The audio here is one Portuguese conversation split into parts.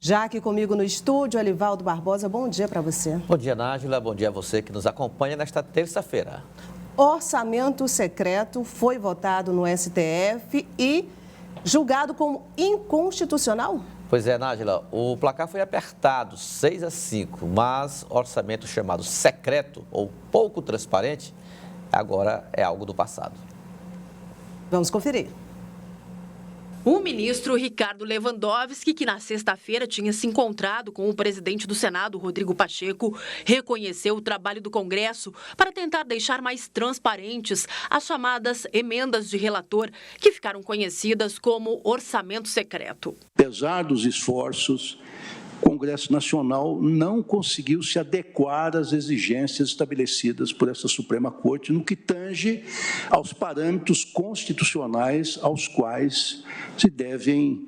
Já aqui comigo no estúdio, Olivaldo Barbosa, bom dia para você. Bom dia, Nájila, bom dia a você que nos acompanha nesta terça-feira. Orçamento secreto foi votado no STF e julgado como inconstitucional? Pois é, Nájila, o placar foi apertado, 6-5, mas orçamento chamado secreto ou pouco transparente, agora é algo do passado. Vamos conferir. O ministro Ricardo Lewandowski, que na sexta-feira tinha se encontrado com o presidente do Senado, Rodrigo Pacheco, reconheceu o trabalho do Congresso para tentar deixar mais transparentes as chamadas emendas de relator, que ficaram conhecidas como orçamento secreto. Apesar dos esforços, o Congresso Nacional não conseguiu se adequar às exigências estabelecidas por essa Suprema Corte no que tange aos parâmetros constitucionais aos quais se devem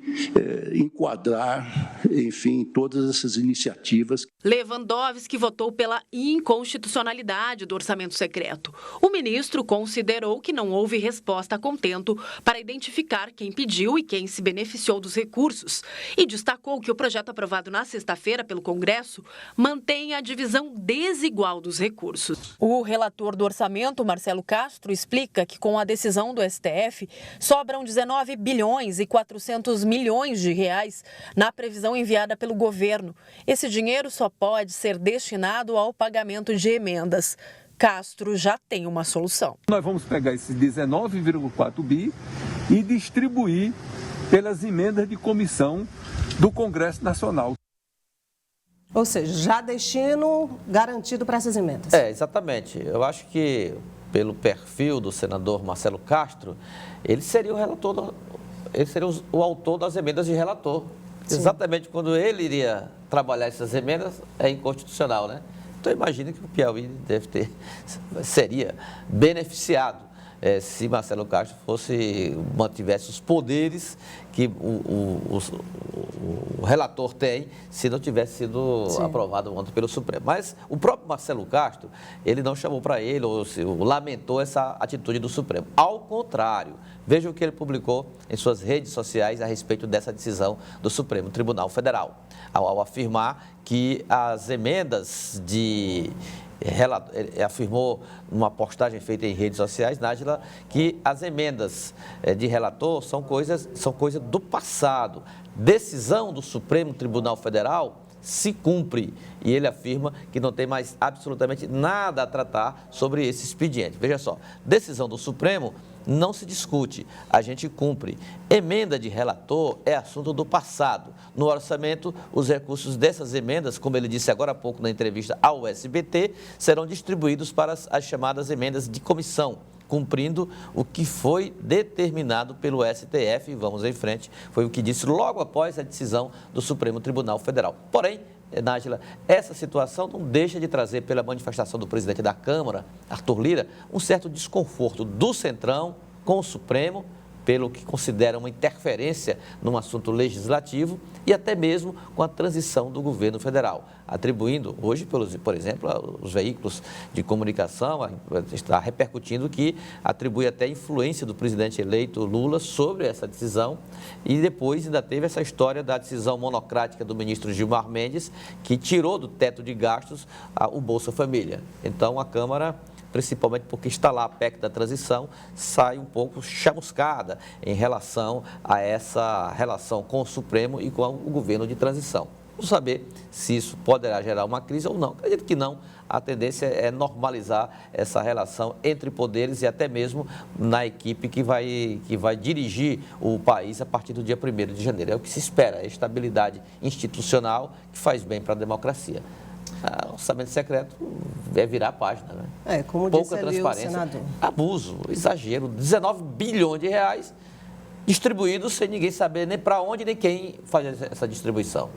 enquadrar, enfim, todas essas iniciativas. Lewandowski votou pela inconstitucionalidade do orçamento secreto. O ministro considerou que não houve resposta a contento para identificar quem pediu e quem se beneficiou dos recursos e destacou que o projeto aprovado na sexta-feira pelo Congresso mantém a divisão desigual dos recursos. O relator do orçamento, Marcelo Castro, explica que com a decisão do STF sobram 19 bilhões e 400 milhões de reais na previsão enviada pelo governo. Esse dinheiro só pode ser destinado ao pagamento de emendas. Castro já tem uma solução. Nós vamos pegar esses 19,4 bi e distribuir pelas emendas de comissão do Congresso Nacional. Ou seja, já destino garantido para essas emendas. Exatamente. Eu acho que, pelo perfil do senador Marcelo Castro, ele seria o relator, ele seria o autor das emendas de relator. Sim. Exatamente quando ele iria trabalhar essas emendas, é inconstitucional, né? Então, imagine que o Piauí seria beneficiado se Marcelo Castro mantivesse os poderes que o relator tem, se não tivesse sido aprovado ontem pelo Supremo. Mas o próprio Marcelo Castro, ele não chamou para ele ou lamentou essa atitude do Supremo. Ao contrário, veja o que ele publicou em suas redes sociais a respeito dessa decisão do Supremo Tribunal Federal, ao afirmar que as emendas afirmou numa postagem feita em redes sociais, Nájila, que as emendas de relator são coisa do passado. Decisão do Supremo Tribunal Federal se cumpre e ele afirma que não tem mais absolutamente nada a tratar sobre esse expediente. Veja só, decisão do Supremo não se discute, a gente cumpre. Emenda de relator é assunto do passado. No orçamento, os recursos dessas emendas, como ele disse agora há pouco na entrevista ao SBT, serão distribuídos para as chamadas emendas de comissão, cumprindo o que foi determinado pelo STF. Vamos em frente, foi o que disse logo após a decisão do Supremo Tribunal Federal. Porém, Nájila, essa situação não deixa de trazer, pela manifestação do presidente da Câmara, Arthur Lira, um certo desconforto do Centrão com o Supremo, pelo que considera uma interferência num assunto legislativo e até mesmo com a transição do governo federal, atribuindo hoje, por exemplo, os veículos de comunicação, está repercutindo que atribui até influência do presidente eleito Lula sobre essa decisão e depois ainda teve essa história da decisão monocrática do ministro Gilmar Mendes, que tirou do teto de gastos o Bolsa Família. Então, a Câmara, principalmente porque está lá a PEC da transição, sai um pouco chamuscada em relação a essa relação com o Supremo e com o governo de transição. Vamos saber se isso poderá gerar uma crise ou não. Acredito que não. A tendência é normalizar essa relação entre poderes e até mesmo na equipe que vai dirigir o país a partir do dia 1º de janeiro. É o que se espera, a estabilidade institucional que faz bem para a democracia. Orçamento secreto é virar a página, né? Como pouca disse ali transparência, o senador. Abuso, exagero, 19 bilhões de reais distribuídos sem ninguém saber nem para onde nem quem faz essa distribuição.